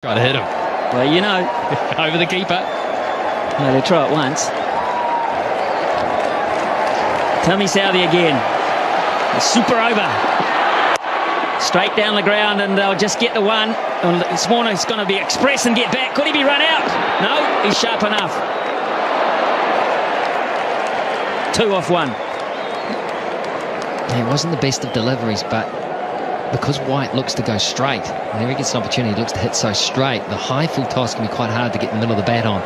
Try to hit him. Well, you know. Over the keeper. No, they try it once. Tommy Southee again. A super over. Straight down the ground, and they'll just get the one. Swanner's going to be express and get back. Could he be run out? No, he's sharp enough. 2 off 1. It wasn't the best of deliveries, but because White looks to go straight, whenever he gets an opportunity, he looks to hit so straight. The high full toss can be quite hard to get in the middle of the bat on.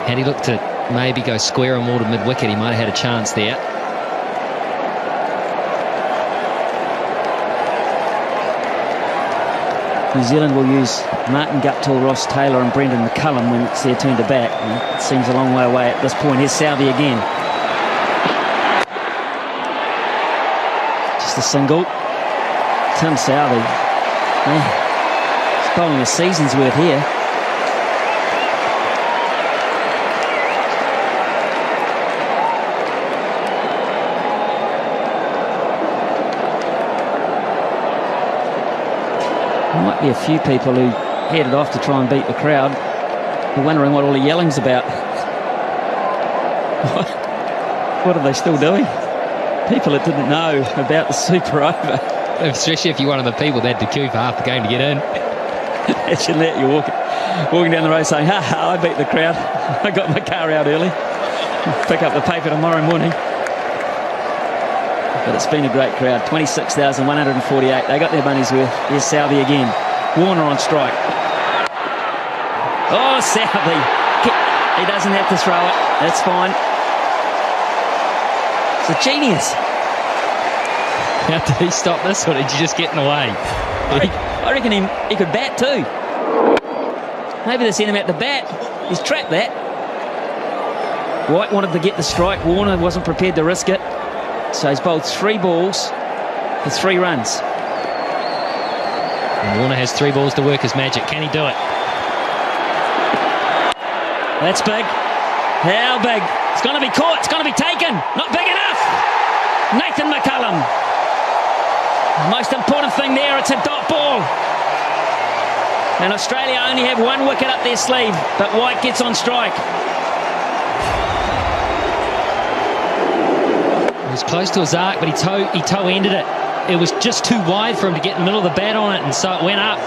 Had he looked to maybe go square or more to mid-wicket, he might have had a chance there. New Zealand will use Martin Guptill, Ross Taylor and Brendan McCullum when it's their turn to bat. And it seems a long way away at this point. Here's Southee again. Just a single. Tim Southee. He's bowling a season's worth here. There might be a few people who headed off to try and beat the crowd. They're wondering what all the yelling's about. What are they still doing? People that didn't know about the super over. Especially if you're one of the people that had to queue for half the game to get in. Imagine that, you're walking down the road saying, ha ha, I beat the crowd. I got my car out early. Pick up the paper tomorrow morning. But it's been a great crowd. 26,148. They got their money's worth. Here's Southee again. Warner on strike. Oh, Southee. He doesn't have to throw it. That's fine. It's a genius. How did he stop this, or did you just get in the way? I reckon he could bat too. Maybe they sent him out to bat. He's trapped that. White wanted to get the strike. Warner wasn't prepared to risk it. So he's bowled 3 balls for 3 runs. And Warner has 3 balls to work his magic. Can he do it? That's big. How big? It's going to be caught. It's going to be taken. Not big enough. Nathan McCullum. Most important thing there, it's a dot ball. And Australia only have 1 wicket up their sleeve, but White gets on strike. It was close to his arc, but he toe-ended it. It was just too wide for him to get in the middle of the bat on it, and so it went up.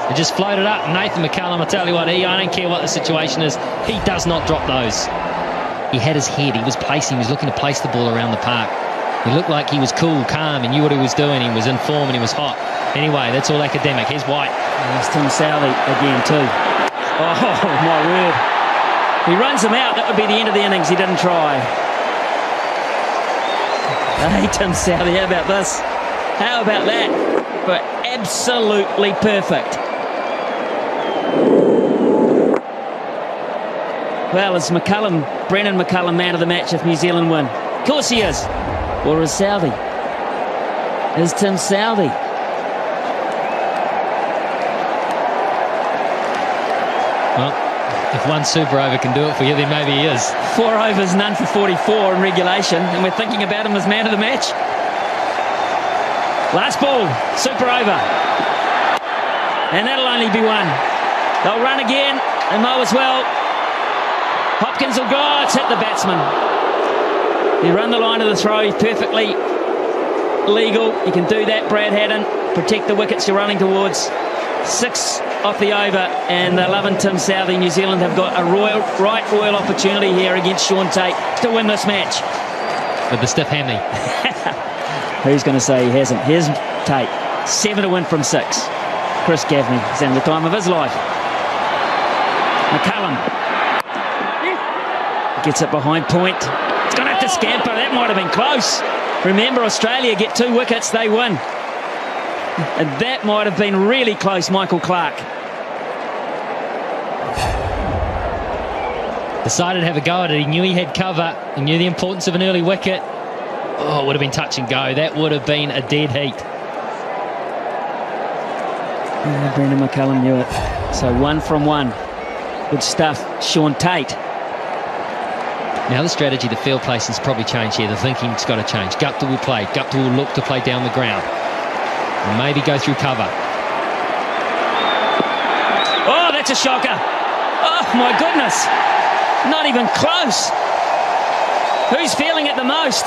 It just floated up. Nathan McCullum, I tell you what, I don't care what the situation is, he does not drop those. He had his head, he was looking to place the ball around the park. He looked like he was cool, calm, he knew what he was doing, he was in form and he was hot. Anyway, that's all academic. Here's White. There's Tim Southee again too. Oh, my word. He runs him out, that would be the end of the innings. He didn't try. Hey, Tim Southee, how about this? How about that? But absolutely perfect. Well, is Brendan McCullum man of the match if New Zealand win? Of course he is. Or is Southee? Is Tim Southee? Well, if one super over can do it for you, then maybe he is. 4 overs, none for 44 in regulation, and we're thinking about him as man of the match. Last ball, super over. And that'll only be 1. They'll run again, and mow as well. Hopkins will go, it's hit the batsman. He run the line of the throw, he's perfectly legal. You can do that, Brad Haddin. Protect the wickets you're running towards. 6 off the over, and they're loving Tim Southee. New Zealand have got a royal opportunity here against Shaun Tate to win this match. With the stiff hammy. Who's going to say he hasn't? Here's Tate. 7 to win from 6. Chris Gaffney is having the time of his life. McCullum gets it behind point. It's going to have to scamper. That might have been close. Remember, Australia get 2 wickets, they win. And that might have been really close, Michael Clarke. Decided to have a go at it. He knew he had cover. He knew the importance of an early wicket. Oh, it would have been touch and go. That would have been a dead heat. Yeah, Brendan McCullum knew it. So 1 from 1. Good stuff, Shaun Tate. Now the strategy, the field placing's probably changed here. The thinking's got to change. Guptill will play. Guptill will look to play down the ground. And maybe go through cover. That's a shocker. Oh, my goodness. Not even close. Who's feeling it the most?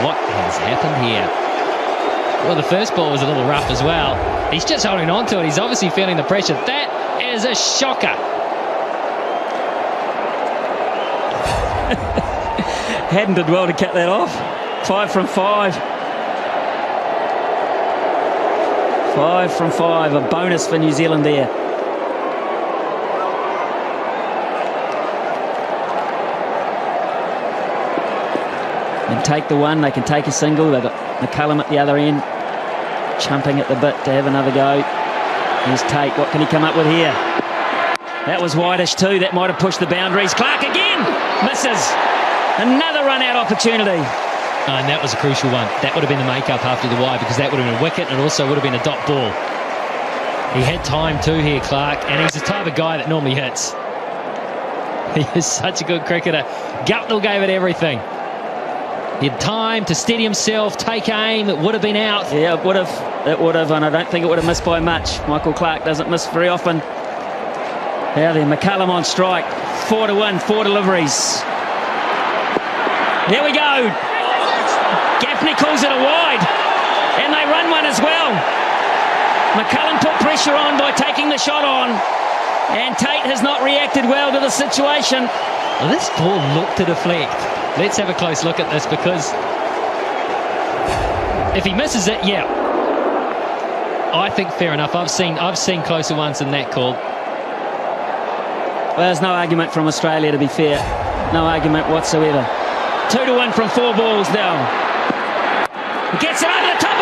What has happened here? Well, the first ball was a little rough as well. He's just holding on to it. He's obviously feeling the pressure. That is a shocker. Hadden did well to cut that off. 5 from 5. 5 from 5. A bonus for New Zealand there. And take the one. They can take a single. They've got McCullum at the other end, chumping at the bit to have another go. Here's Tate. What can he come up with here? That was wideish too. That might have pushed the boundaries. Clark again misses. Another run-out opportunity. And that was a crucial one. That would have been the make-up after the wide, because that would have been a wicket and it also would have been a dot ball. He had time too here, Clark, and he's the type of guy that normally hits. He is such a good cricketer. Guptill gave it everything. He had time to steady himself, take aim. It would have been out. Yeah, it would have. It would have, and I don't think it would have missed by much. Michael Clark doesn't miss very often. Now then, McCullum on strike. 4 to 1, 4 deliveries. Here we go. Gaffney calls it a wide, and they run one as well. McCullum put pressure on by taking the shot on, and Tate has not reacted well to the situation. Well, this ball looked to deflect. Let's have a close look at this, because if he misses it, yeah, I think fair enough. I've seen closer ones than that called. Well, there's no argument from Australia, to be fair. No argument whatsoever. 2 to 1 from 4 balls now. He gets it over the top